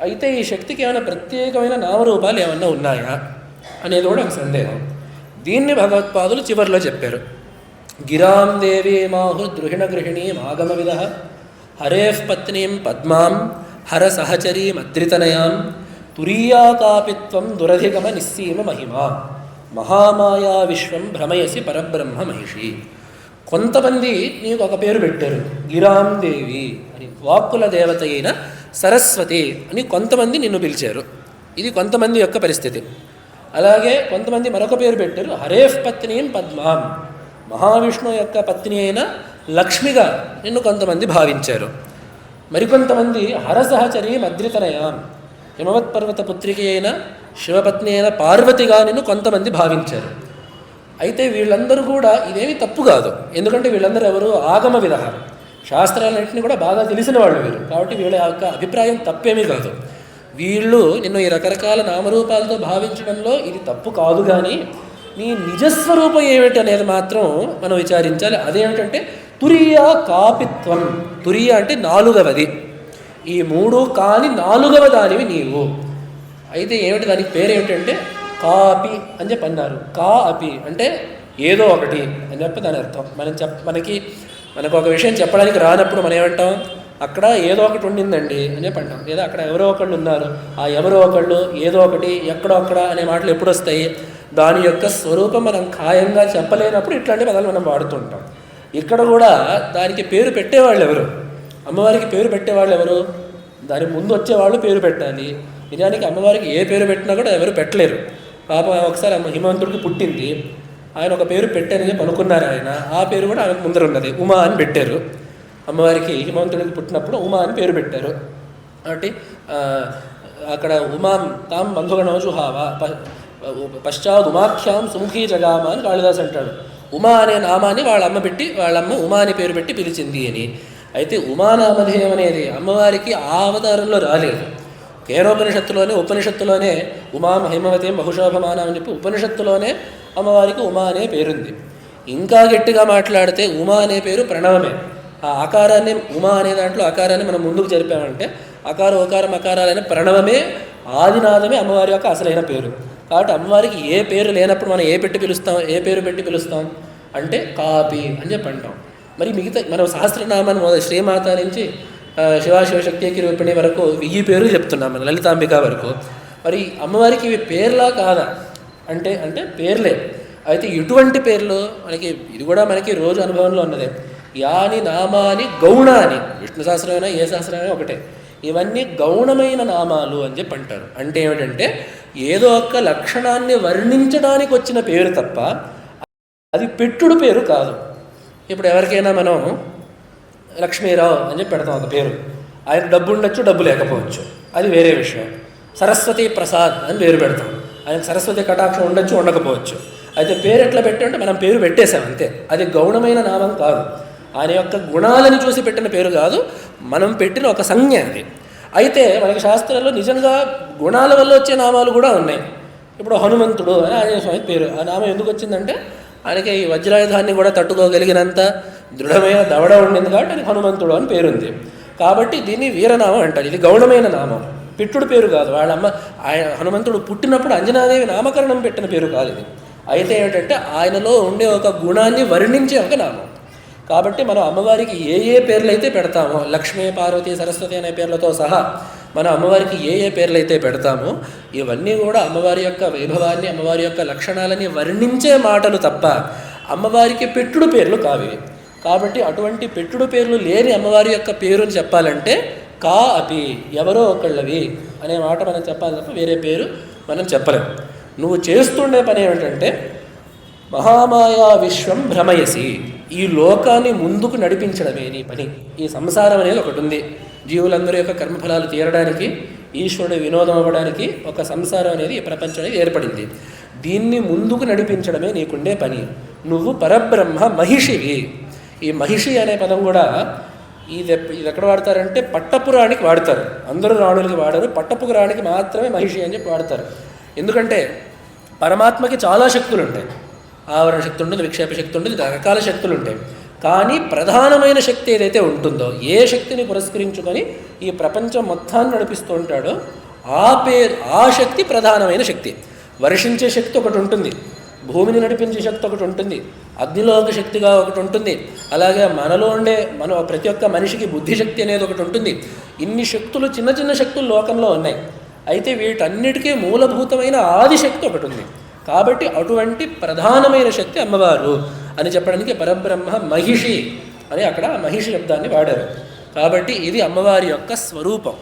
అయితే ఈ శక్తికి ఏమైనా ప్రత్యేకమైన నామరూపాలు ఏమన్నా ఉన్నాయా అనేది కూడా ఒక సందేహం. దీన్ని భగవత్పాదులు చివరిలో చెప్పారు. గిరాం దేవీ మాహు ద్రుహిణ గృహిణీం ఆగమవిద హరేః పత్నీం పద్మాం హర సహచరీం అద్రితనయాం తురీయాకాపిత్వం దురధిగమ నిస్సీమ మహిమా మహామాయా విశ్వం భ్రమయసి పరబ్రహ్మ మహిషి. కొంతమంది నీకు ఒక పేరు పెట్టారు, గిరాం దేవి అని. వాక్కుల దేవత అయిన సరస్వతి అని కొంతమంది నిన్ను పిలిచారు. ఇది కొంతమంది యొక్క పరిస్థితి. అలాగే కొంతమంది మరొక పేరు పెట్టారు, హరేః పత్నీం పద్మాం, మహావిష్ణువు యొక్క పత్ని అయిన లక్ష్మిగా నిన్ను కొంతమంది భావించారు. మరికొంతమంది హరసహచరీం అద్రితనయాం, హిమవత్పర్వత పుత్రిక అయిన శివపత్ని అయిన పార్వతిగా నిన్ను కొంతమంది భావించారు. అయితే వీళ్ళందరూ కూడా ఇదేమీ తప్పు కాదు. ఎందుకంటే వీళ్ళందరూ ఎవరు? ఆగమ విధ, శాస్త్రాలన్నింటినీ కూడా బాగా తెలిసిన వాళ్ళు వీరు. కాబట్టి వీళ్ళ యొక్క అభిప్రాయం తప్పేమీ కాదు. వీళ్ళు నిన్ను ఈ రకరకాల నామరూపాలతో భావించడంలో ఇది తప్పు కాదు. కానీ నీ నిజస్వరూపం ఏమిటి అనేది మాత్రం మనం విచారించాలి. అదేమిటంటే తురియా కాపిత్వం. తురియ అంటే నాలుగవది, ఈ మూడు కాని నాలుగవ దానివి నీవు. అయితే ఏమిటి దానికి పేరు ఏమిటంటే కాపి అని చెప్పి అన్నారు. కా అపి అంటే ఏదో ఒకటి అని చెప్పి దాని అర్థం. మనకు ఒక విషయం చెప్పడానికి రానప్పుడు మనం ఏమంటాం? అక్కడ ఏదో ఒకటి ఉండిందండి అని చెప్పి అంటాం. లేదా అక్కడ ఎవరో ఒకళ్ళు ఉన్నారు, ఆ ఎవరో ఒకళ్ళు ఏదో ఒకటి ఎక్కడో అక్కడ అనే మాటలు ఎప్పుడు వస్తాయి? దాని యొక్క స్వరూపం మనం ఖాయంగా చెప్పలేనప్పుడు ఇట్లాంటి పదాలు మనం వాడుతుంటాం. ఇక్కడ కూడా దానికి పేరు పెట్టేవాళ్ళు ఎవరు? అమ్మవారికి పేరు పెట్టేవాళ్ళు ఎవరు? దాని ముందు వచ్చేవాళ్ళు పేరు పెట్టాలి. నిజానికి అమ్మవారికి ఏ పేరు పెట్టినా కూడా ఎవరు పెట్టలేరు. పాపం ఒకసారి హిమవంతుడికి పుట్టింది, ఆయన ఒక పేరు పెట్టారని చెప్పి అనుకున్నారు. ఆయన ఆ పేరు కూడా ఆయనకు ముందర ఉన్నది, ఉమా అని పెట్టారు. అమ్మవారికి హిమవంతుడికి పుట్టినప్పుడు ఉమా అని పేరు పెట్టారు. కాబట్టి అక్కడ ఉమాం తాం బంధుగణోజుహావా పశ్చాత్ ఉమాఖ్యాం సుముఖీ జగామ అని కాళిదాస్ అంటాడు. ఉమా అనే నామాన్ని వాళ్ళమ్మ ఉమా అని పేరు పెట్టి పిలిచింది అని. అయితే ఉమానామధేయం అనేది అమ్మవారికి ఆ అవతారంలో రాలేదు. ఉపనిషత్తులోనే ఉమా హైమవతేం బహుశోభమానం అని చెప్పి ఉపనిషత్తులోనే అమ్మవారికి ఉమా అనే పేరుంది. ఇంకా గట్టిగా మాట్లాడితే ఉమా అనే పేరు ప్రణవమే. ఆ ఆకారాన్ని, ఉమా అనే దాంట్లో ఆకారాన్ని మనం ముందుకు జరిపామంటే అకారం ఓకారం అకారాలైన ప్రణవమే, ఆదినాదమే అమ్మవారి యొక్క అసలైన పేరు. కాబట్టి అమ్మవారికి ఏ పేరు లేనప్పుడు మనం ఏ పేరు పెట్టి పిలుస్తాం అంటే కాపి అని చెప్పి అంటాం. మరి మిగతా మనం సహస్రనామాన్ని శ్రీమాత నుంచి శివశక్తికి రూపిణి వరకు 1000 పేర్లు చెప్తున్నాం, మన లలితాంబిక వరకు. మరి అమ్మవారికి ఇవి పేర్లా కాదా అంటే పేర్లే. అయితే ఇటువంటి పేర్లు ఇది కూడా మనకి రోజు అనుభవంలో ఉన్నదే. యాని నామాని గౌణాని, విష్ణు సహస్రమైనా ఏ సహస్రమైనా ఒకటే, ఇవన్నీ గౌణమైన నామాలు అని చెప్పి అంటారు. అంటే ఏమిటంటే ఏదో ఒక లక్షణాన్ని వర్ణించడానికి వచ్చిన పేరు తప్ప అది పెట్టుడు పేరు కాదు. ఇప్పుడు ఎవరికైనా మనం లక్ష్మీరావు అని చెప్పి పెడతాం ఒక పేరు. ఆయన డబ్బు ఉండొచ్చు, డబ్బు లేకపోవచ్చు, అది వేరే విషయం. సరస్వతి ప్రసాద్ అని పేరు పెడతాం, ఆయనకు సరస్వతి కటాక్షం ఉండొచ్చు, ఉండకపోవచ్చు. అయితే పేరు ఎట్లా పెట్టామంటే మనం పేరు పెట్టేశాం అంతే. అది గౌణమైన నామం కాదు, ఆయన యొక్క గుణాలను చూసి పెట్టిన పేరు కాదు, మనం పెట్టిన ఒక సంజ్ఞ అది. అయితే మనకి శాస్త్రాల్లో నిజంగా గుణాల వల్ల వచ్చే నామాలు కూడా ఉన్నాయి. ఇప్పుడు హనుమంతుడు అని ఆంజనేయ స్వామి పేరు. ఆ నామం ఎందుకు వచ్చిందంటే ఆయనకి ఈ వజ్రాయుధాన్ని కూడా తట్టుకోగలిగినంత దృఢమైన దవడ ఉండింది కాబట్టి ఆయనకి హనుమంతుడు అని పేరుంది. కాబట్టి దీన్ని వీరనామం అంటారు. ఇది గౌణమైన నామం, పెట్టుడు పేరు కాదు. ఆయన హనుమంతుడు పుట్టినప్పుడు అంజనాదేవి నామకరణం పెట్టిన పేరు కాదు ఇది. అయితే ఏమిటంటే ఆయనలో ఉండే ఒక గుణాన్ని వర్ణించే ఒక నామం. కాబట్టి మనం అమ్మవారికి ఏ పేర్లు అయితే పెడతామో, లక్ష్మీ పార్వతి సరస్వతి అనే పేర్లతో సహా మనం అమ్మవారికి ఏ పేర్లు అయితే పెడతామో ఇవన్నీ కూడా అమ్మవారి యొక్క వైభవాన్ని, అమ్మవారి యొక్క లక్షణాలని వర్ణించే మాటలు తప్ప అమ్మవారికి పెట్టుడు పేర్లు కావి. కాబట్టి అటువంటి పెట్టుడు పేర్లు లేని అమ్మవారి యొక్క పేరుని చెప్పాలంటే కా అపి, ఎవరో ఒకళ్ళవి అనే మాట మనం చెప్పాలి తప్ప వేరే పేరు మనం చెప్పలేం. నువ్వు చేస్తుండే పని ఏమిటంటే మహామాయా విశ్వం భ్రమయసి, ఈ లోకాన్ని ముందుకు నడిపించడమే నీ పని. ఈ సంసారం అనేది ఒకటి ఉంది, జీవులందరి యొక్క కర్మఫలాలు తీరడానికి, ఈశ్వరుడు వినోదం అవ్వడానికి ఒక సంసారం అనేది, ఈ ప్రపంచం అనేది ఏర్పడింది. దీన్ని ముందుకు నడిపించడమే నీకుండే పని. నువ్వు పరబ్రహ్మ మహిషివి. ఈ మహిషి అనే పదం కూడా ఇది ఎక్కడ వాడతారంటే పట్టపురాణికి వాడతారు. అందరూ రాణులకి వాడరు, పట్టపుకు రాణికి మాత్రమే మహిషి అని చెప్పి వాడతారు. ఎందుకంటే పరమాత్మకి చాలా శక్తులు ఉంటాయి. ఆవరణ శక్తి ఉంటుంది, విక్షేప శక్తి ఉంటుంది, రకరకాల శక్తులు ఉంటాయి. కానీ ప్రధానమైన శక్తి ఏదైతే ఉంటుందో, ఏ శక్తిని పురస్కరించుకొని ఈ ప్రపంచం మొత్తాన్ని నడిపిస్తూ ఉంటాడో ఆ శక్తి ప్రధానమైన శక్తి. వర్షించే శక్తి ఒకటి ఉంటుంది, భూమిని నడిపించే శక్తి ఒకటి ఉంటుంది, అగ్నిలో ఒక శక్తిగా ఒకటి ఉంటుంది, అలాగే మనలో ఉండే ప్రతి ఒక్క మనిషికి బుద్ధిశక్తి అనేది ఒకటి ఉంటుంది. ఇన్ని శక్తులు, చిన్న చిన్న శక్తులు లోకంలో ఉన్నాయి. అయితే వీటన్నిటికీ మూలభూతమైన ఆదిశక్తి ఒకటి ఉంది. కాబట్టి అటువంటి ప్రధానమైన శక్తి అమ్మవారు అని చెప్పడానికి పరబ్రహ్మ మహిషి అని అక్కడ మహిషి శబ్దాన్ని వాడారు. కాబట్టి ఇది అమ్మవారి యొక్క స్వరూపం.